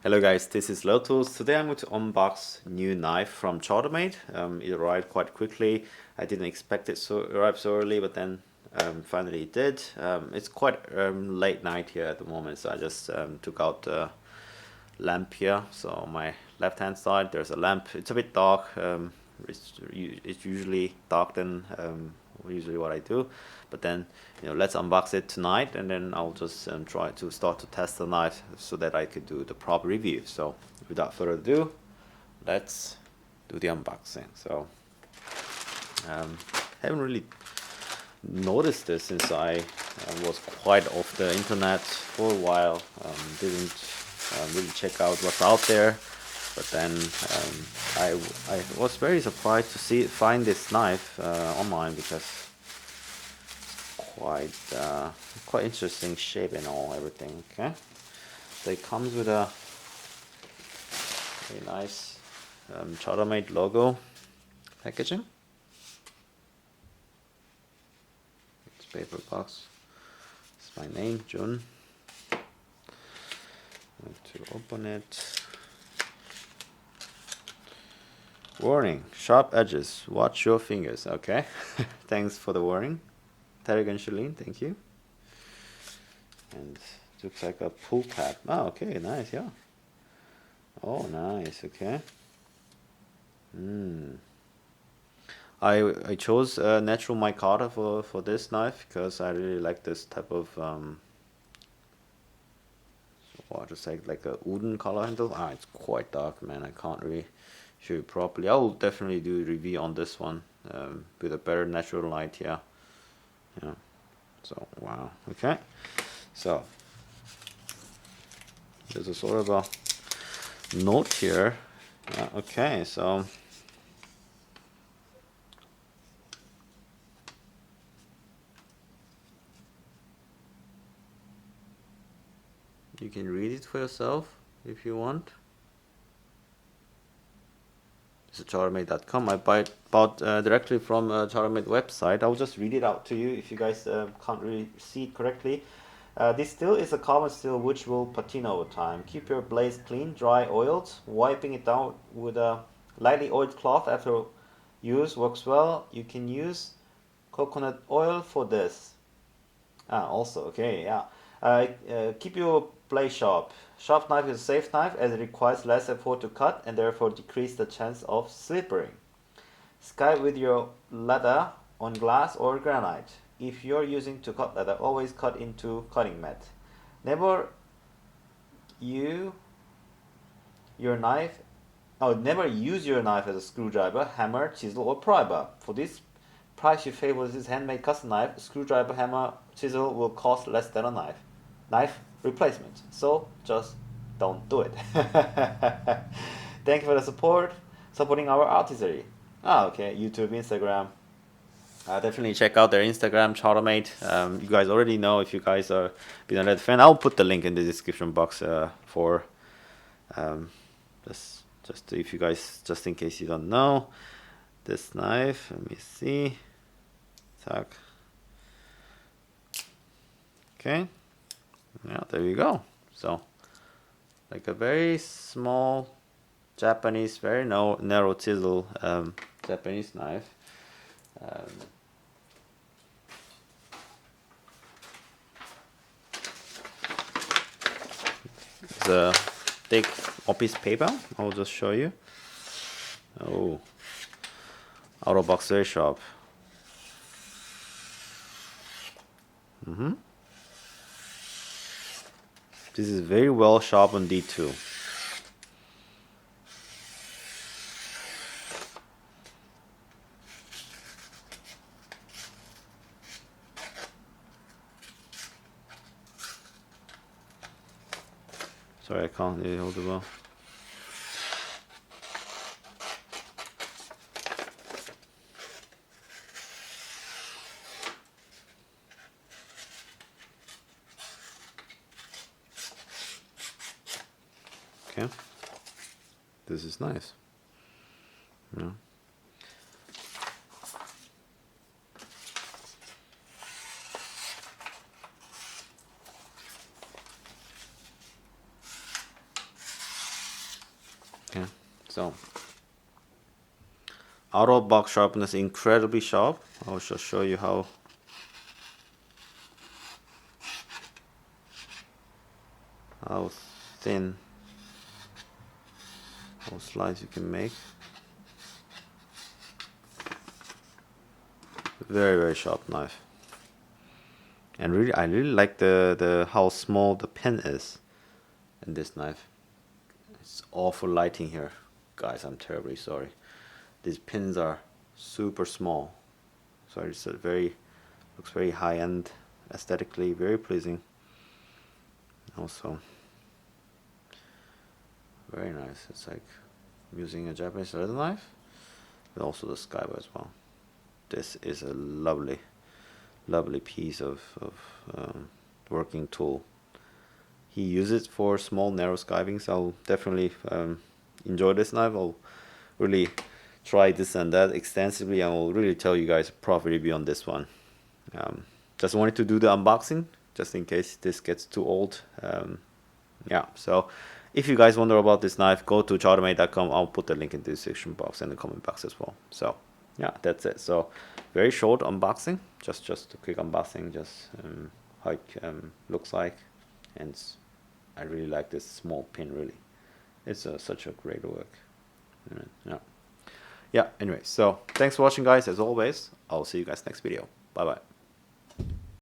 Hello guys, this is leathertoolz. Today I'm going to unbox new knife from Chartermade. It arrived quite quickly. I didn't expect it to arrive so early, but then finally it did. It's quite late night here at the moment, so I just took out the lamp here. So on my left hand side there's a lamp. It's a bit dark. It's usually dark than usually what I do, but then let's unbox it tonight, and then I'll just try to start to test the knife so that I could do the proper review. So without further ado, let's do the unboxing. So haven't really noticed this since I was quite off the internet for a while. Didn't really check out what's out there. But then I was very surprised to find this knife online, because it's quite interesting shape and everything. Okay, so it comes with a very nice Chartermade logo packaging. It's paper box. It's my name, Jun. To open it. Warning, sharp edges, watch your fingers. Okay, thanks for the warning, Tarek and Shalene, thank you. And it looks like a pull tab. Oh, okay, nice, yeah. Oh, nice, okay. I chose natural micarta for this knife because I really like this type of what to say, like a wooden color handle. It's quite dark, man. I can't really show you properly. I will definitely do a review on this one with a better natural light. Yeah. So wow. Okay. So there's a sort of a note here. Okay. So you can read it for yourself if you want. It's chartermade.com. I bought directly from Chartermade website. I'll just read it out to you if you guys can't really see it correctly. This steel is a carbon steel which will patina over time. Keep your blades clean, dry, oiled. Wiping it down with a lightly oiled cloth after use works well. You can use coconut oil for this. Also, okay, yeah. Keep your blade sharp. Sharp knife is a safe knife as it requires less effort to cut and therefore decrease the chance of slippering. Sky with your leather on glass or granite. If you're using to cut leather, always cut into cutting mat. Never use your knife as a screwdriver, hammer, chisel, or pry bar. For this price you favor this handmade custom knife, screwdriver, hammer, chisel will cost less than a knife replacement. So just don't do it. Thank you for the supporting our artistry. Okay, YouTube, Instagram. Definitely check out their Instagram, Chartermade. You guys already know if you guys are been a Red fan. I'll put the link in the description box for just if you guys, just in case you don't know this knife. Let me see. Tack. Okay. Yeah, there you go. So, like a very small Japanese, very narrow chisel Japanese knife. It's a thick office paper. I'll just show you. Oh, out of box, very sharp. This is very well sharpened D2. Sorry, I can't really hold it well. Okay, this is nice. Yeah. So out of box sharpness, incredibly sharp. I'll just show you how thin those slides you can make. Very, very sharp knife. And really, I really like the how small the pin is in this knife. It's awful lighting here, guys. I'm terribly sorry. These pins are super small, so it's a looks very high end, aesthetically very pleasing. Also, very nice. It's like I'm using a Japanese leather knife, and also the Skiver as well. This is a lovely piece of working tool. He uses it for small narrow skiving, so I'll definitely enjoy this knife. I'll really try this and that extensively, and I'll really tell you guys a proper review on this one. Just wanted to do the unboxing just in case this gets too old. Yeah, so if you guys wonder about this knife, go to chartermade.com. I'll put the link in the description box and the comment box as well. So yeah, that's it. So very short unboxing, just a quick unboxing, just how it looks like. And I really like this small pin, really. It's such a great work. Yeah, anyway, so thanks for watching, guys. As always, I'll see you guys next video. Bye bye.